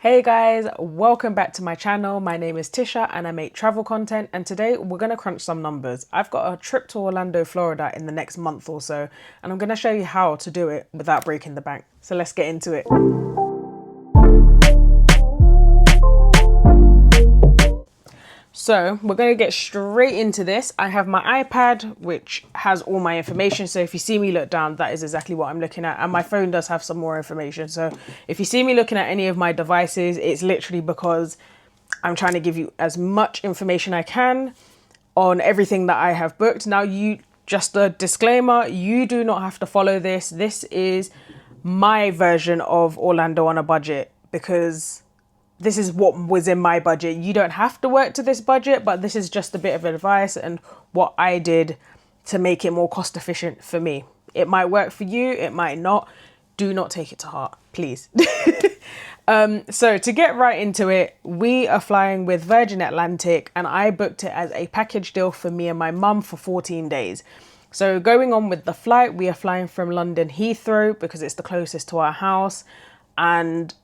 Hey guys, welcome back to my channel. My name is Tisha and I make travel content, and today we're going to crunch some numbers. I've got a trip to Orlando, Florida in the next month or so, and I'm going to show you how to do it without breaking the bank. So let's get into it. So we're going to get straight into this. I have my iPad, which has all my information. So if you see me look down, that is exactly what I'm looking at. And my phone does have some more information. So if you see me looking at any of my devices, it's literally because I'm trying to give you as much information I can on everything that I have booked. Now, just a disclaimer, you do not have to follow this. This is my version of Orlando on a budget, because this is what was in my budget. You don't have to work to this budget, but this is just a bit of advice and what I did to make it more cost efficient for me. It might work for you, it might not. Do not take it to heart, please. So to get right into it, we are flying with Virgin Atlantic, and I booked it as a package deal for me and my mum for 14 days. So going on with the flight, we are flying from London Heathrow because it's the closest to our house, and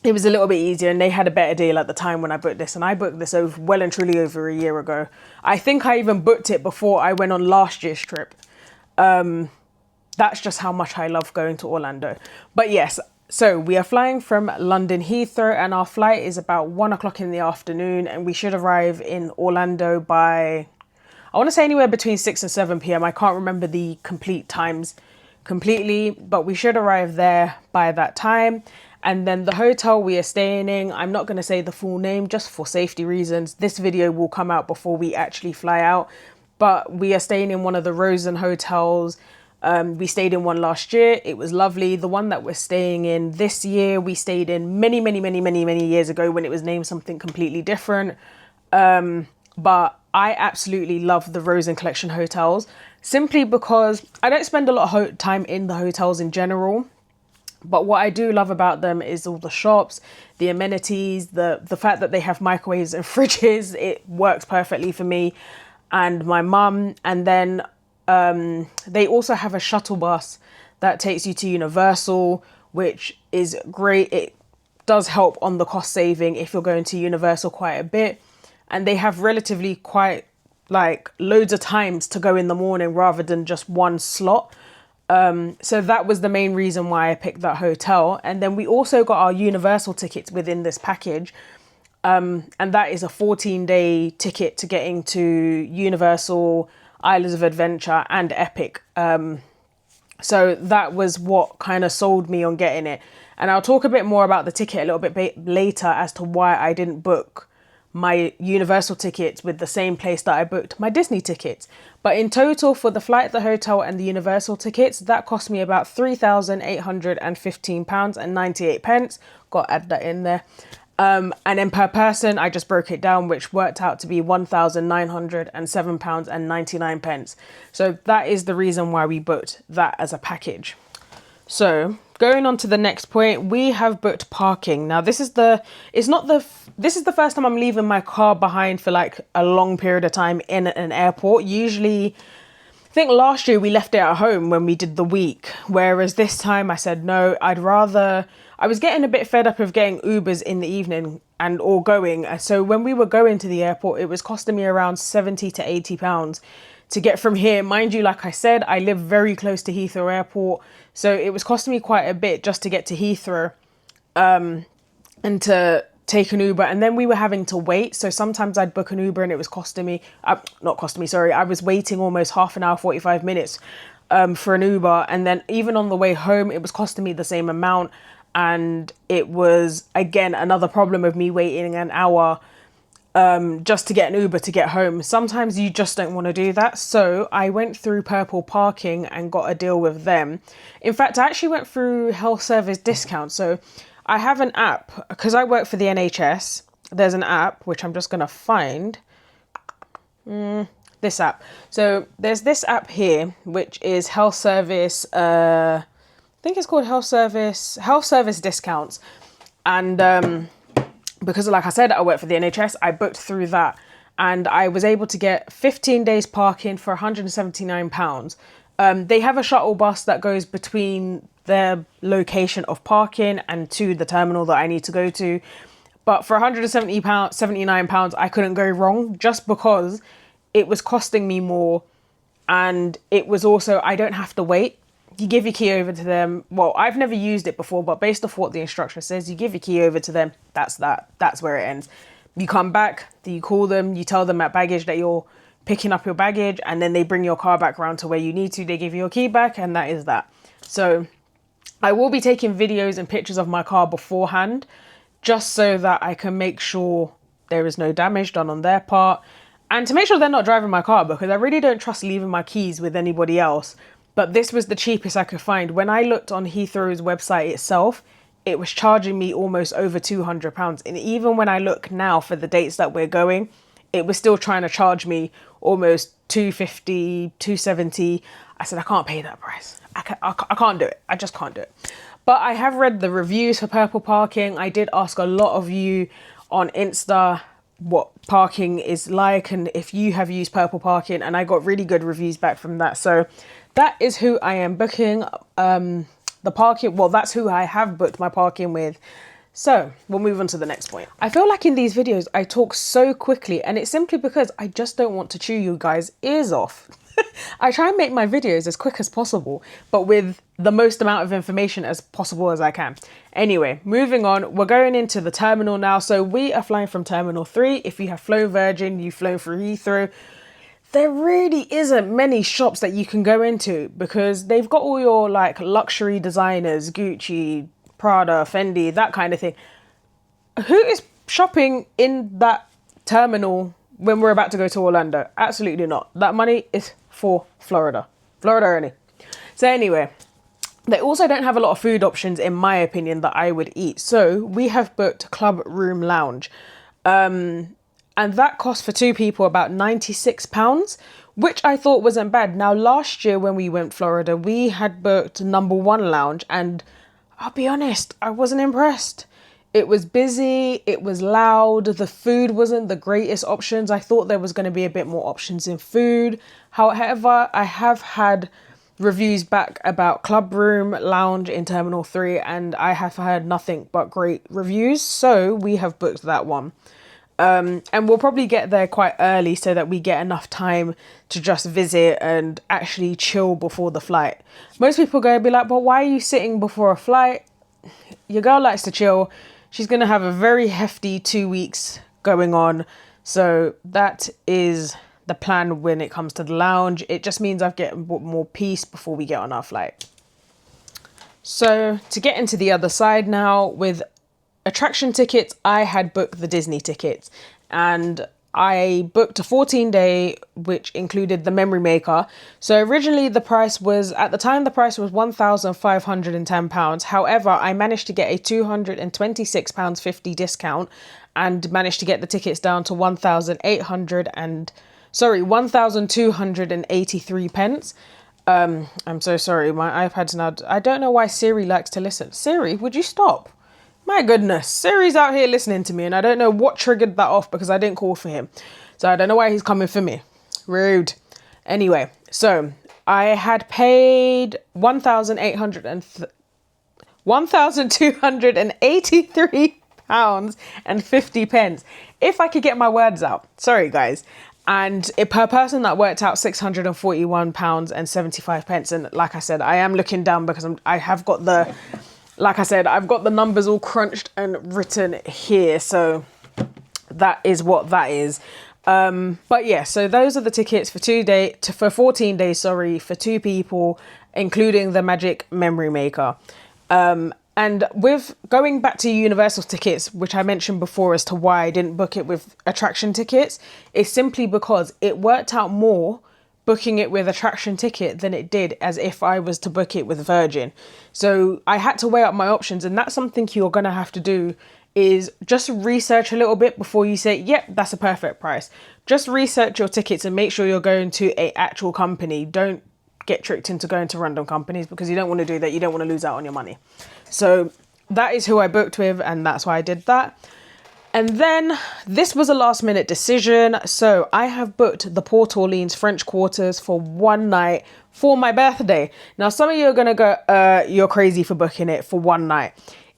it was a little bit easier, and they had a better deal at the time when I booked this, and I booked this well and truly over a year ago. I think I even booked it before I went on last year's trip. That's just how much I love going to Orlando. But yes, so we are flying from London Heathrow, and our flight is about 1 o'clock in the afternoon, and we should arrive in Orlando by, I want to say, anywhere between 6 and 7 p.m. I can't remember the complete times completely, but we should arrive there by that time. And then the hotel we are staying in, I'm not going to say the full name just for safety reasons. This video will come out before we actually fly out. But we are staying in one of the Rosen hotels. We stayed in one last year. It was lovely. The one that we're staying in this year, we stayed in many years ago when it was named something completely different. But I absolutely love the Rosen Collection hotels, simply because I don't spend a lot of time in the hotels in general. But what I do love about them is all the shops, the amenities, the fact that they have microwaves and fridges. It works perfectly for me and my mum. And then they also have a shuttle bus that takes you to Universal, which is great. It does help on the cost saving if you're going to Universal quite a bit. And they have relatively quite loads of times to go in the morning rather than just one slot. So that was the main reason why I picked that hotel. And then we also got our Universal tickets within this package. And that is a 14-day ticket to getting to Universal, Islands of Adventure and Epic. So that was what kind of sold me on getting it. And I'll talk a bit more about the ticket a little bit later as to why I didn't book my Universal tickets with the same place that I booked my Disney tickets. But in total, for the flight, the hotel and the Universal tickets, that cost me about £3,815.98. Got to add that in there. And then per person, I just broke it down, which worked out to be £1,907.99. So that is the reason why we booked that as a package. So going on to the next point, we have booked parking. Now this is the first time I'm leaving my car behind for a long period of time in an airport. Usually, I think last year we left it at home when we did the week. Whereas this time I said, no, I was getting a bit fed up of getting Ubers in the evening or going. So when we were going to the airport, it was costing me around 70 to 80 pounds to get from here. Mind you, like I said, I live very close to Heathrow Airport. So it was costing me quite a bit just to get to Heathrow and to take an Uber. And then we were having to wait. So sometimes I'd book an Uber and it was costing me, I was waiting almost half an hour, 45 minutes for an Uber. And then even on the way home, it was costing me the same amount. And it was, again, another problem of me waiting an hour just to get an Uber to get home. Sometimes you just don't want to do that. So I went through Purple Parking and got a deal with them. In fact, I actually went through health service discount. So I have an app because I work for the NHS. There's an app, which I'm just going to find. This app. So there's this app here, which is health service. I think it's called health service discounts. And because, like I said, I work for the NHS, I booked through that, and I was able to get 15 days parking for £179. They have a shuttle bus that goes between their location of parking and to the terminal that I need to go to. But for £170, £79, I couldn't go wrong, just because it was costing me more. And it was also, I don't have to wait. You give your key over to them. Well, I've never used it before, but based off what the instruction says, you give your key over to them. That's that. That's where it ends. You come back, you call them, you tell them at baggage that you're picking up your baggage, and then they bring your car back around to where you need to. They give you your key back, and that is that. So I will be taking videos and pictures of my car beforehand, just so that I can make sure there is no damage done on their part, and to make sure they're not driving my car, because I really don't trust leaving my keys with anybody else. But this was the cheapest I could find. When I looked on Heathrow's website itself, it was charging me almost over £200. And even when I look now for the dates that we're going, it was still trying to charge me almost £250, £270. I said, I can't pay that price. I can't do it. I just can't do it. But I have read the reviews for Purple Parking. I did ask a lot of you on Insta what parking is like and if you have used Purple Parking, and I got really good reviews back from that. So that is who I am booking the parking. Well, that's who I have booked my parking with. So we'll move on to the next point. I feel like in these videos I talk so quickly, and it's simply because I just don't want to chew you guys' ears off. I try and make my videos as quick as possible, but with the most amount of information as possible as I can. Anyway, moving on, we're going into the terminal now. So we are flying from Terminal 3. If you have flown Virgin, you've flown through Heathrow, there really isn't many shops that you can go into, because they've got all your like luxury designers, Gucci, Prada, Fendi, that kind of thing. Who is shopping in that terminal when we're about to go to Orlando? Absolutely not. That money is for Florida. Florida only. So anyway, they also don't have a lot of food options, in my opinion, that I would eat. So we have booked Club Room Lounge. And that cost for two people about £96, which I thought wasn't bad. Now, last year when we went Florida, we had booked Number One Lounge, and I'll be honest, I wasn't impressed. It was busy, it was loud, the food wasn't the greatest options. I thought there was going to be a bit more options in food. However, I have had reviews back about Club Room Lounge in Terminal 3, and I have heard nothing but great reviews. So we have booked that one. And we'll probably get there quite early so that we get enough time to just visit and actually chill before the flight. Most people go and be like, but why are you sitting before a flight? Your girl likes to chill. She's going to have a very hefty 2 weeks going on. So that is the plan when it comes to the lounge. It just means I've get more peace before we get on our flight. So to get into the other side now, with attraction tickets, I had booked the Disney tickets, and I booked a 14-day, which included the Memory Maker. So originally the price was, at the time, the price was £1,510. However, I managed to get a £226.50 discount and managed to get the tickets down to £1,283. I'm so sorry, my iPad's now, I don't know why Siri likes to listen. Siri, would you stop? My goodness, Siri's out here listening to me, and I don't know what triggered that off, because I didn't call for him. So I don't know why he's coming for me. Rude. Anyway, so I had paid £1,283.50. If I could get my words out. Sorry, guys. And per person that worked out £641.75. And like I said, I am looking down because I have got the... Like I said, I've got the numbers all crunched and written here. So that is what that is. But yeah, so those are the tickets for 14 days, for two people, including the Magic Memory Maker. And with going back to Universal tickets, which I mentioned before as to why I didn't book it with attraction tickets, is simply because it worked out more booking it with attraction ticket than it did as if I was to book it with Virgin. So I had to weigh up my options, and that's something you're going to have to do, is just research a little bit before you say, yep, that's a perfect price. Just research your tickets and make sure you're going to an actual company. Don't get tricked into going to random companies, because you don't want to do that. You don't want to lose out on your money. So that is who I booked with, and that's why I did that. And then this was a last minute decision. So I have booked the Port Orleans French Quarters for one night for my birthday. Now, some of you are going to go, you're crazy for booking it for one night.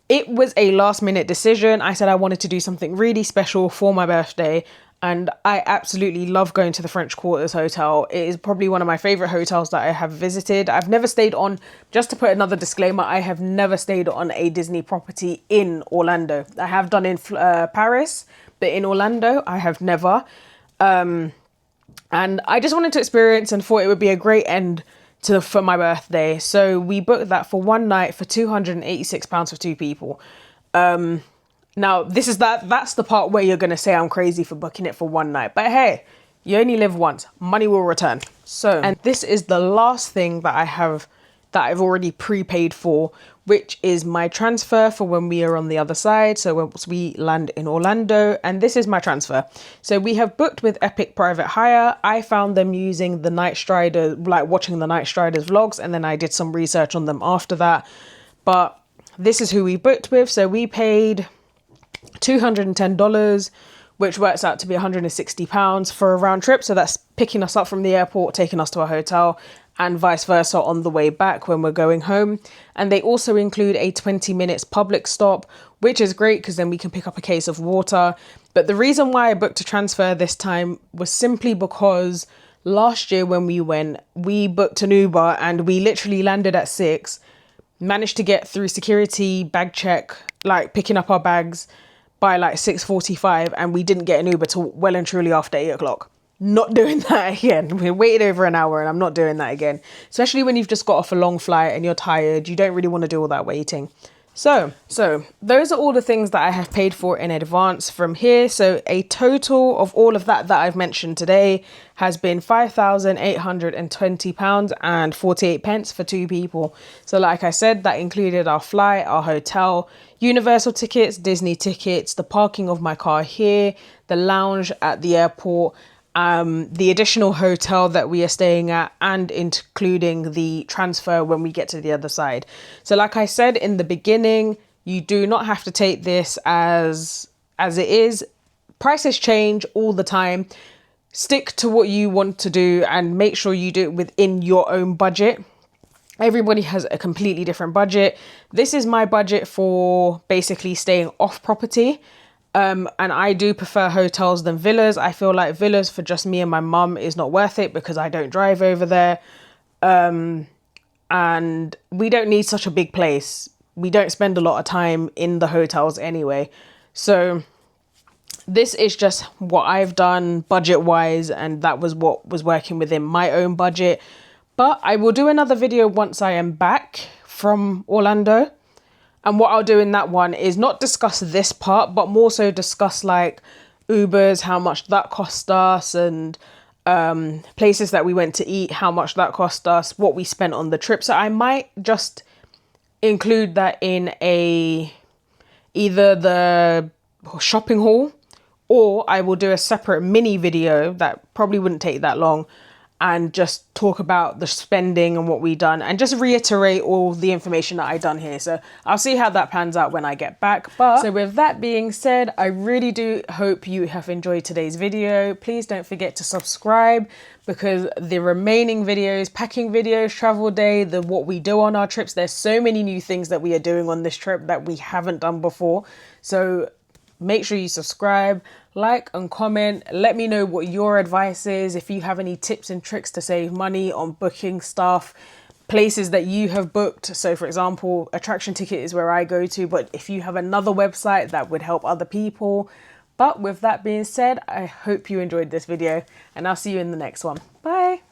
It was a last minute decision. I said I wanted to do something really special for my birthday. And I absolutely love going to the French Quarters Hotel. It is probably one of my favorite hotels that I have visited. I've never stayed on, just to put another disclaimer, I have never stayed on a Disney property in Orlando. I have done in Paris, but in Orlando, I have never. And I just wanted to experience and thought it would be a great end for my birthday. So we booked that for one night for £286 for two people. Now, that's the part where you're going to say I'm crazy for booking it for one night. But hey, you only live once. Money will return. So, and this is the last thing that I've already prepaid for, which is my transfer for when we are on the other side. So once we land in Orlando, and this is my transfer. So we have booked with Epic Private Hire. I found them using the Night Strider, like watching the Night Striders vlogs. And then I did some research on them after that. But this is who we booked with. So we paid $210, which works out to be £160 for a round trip. So that's picking us up from the airport, taking us to our hotel, and vice versa on the way back when we're going home. And they also include a 20 minutes public stop, which is great because then we can pick up a case of water. But the reason why I booked a transfer this time was simply because last year when we went, we booked an Uber and we literally landed at 6, managed to get through security, bag check, like picking up our bags by like 6:45, and we didn't get an Uber till well and truly after 8 o'clock. Not doing that again. We waited over an hour and I'm not doing that again. Especially when you've just got off a long flight and you're tired. You don't really want to do all that waiting. So those are all the things that I have paid for in advance from here. So a total of all of that I've mentioned today has been £5,820.48 for two people. So like I said, that included our flight, our hotel, Universal tickets, Disney tickets, the parking of my car here, the lounge at the airport, the additional hotel that we are staying at, and including the transfer when we get to the other side. So like I said in the beginning, you do not have to take this as it is. Prices change all the time. Stick to what you want to do and make sure you do it within your own budget. Everybody has a completely different budget. This is my budget for basically staying off property. And I do prefer hotels than villas. I feel like villas for just me and my mum is not worth it because I don't drive over there. And we don't need such a big place. We don't spend a lot of time in the hotels anyway. So this is just what I've done budget wise. And that was what was working within my own budget. But I will do another video once I am back from Orlando. And what I'll do in that one is not discuss this part, but more so discuss like Ubers, how much that cost us, and places that we went to eat, how much that cost us, what we spent on the trip. So I might just include that in either the shopping haul, or I will do a separate mini video that probably wouldn't take that long and just talk about the spending and what we done and just reiterate all the information that I done here. So I'll see how that pans out when I get back. But so with that being said, I really do hope you have enjoyed today's video. Please don't forget to subscribe, because the remaining videos, packing videos, travel day, what we do on our trips, there's so many new things that we are doing on this trip that we haven't done before. So make sure you subscribe, like and comment. Let me know what your advice is. If you have any tips and tricks to save money on booking stuff, places that you have booked. So for example, Attraction Ticket is where I go to, but if you have another website that would help other people. But with that being said, I hope you enjoyed this video and I'll see you in the next one. Bye.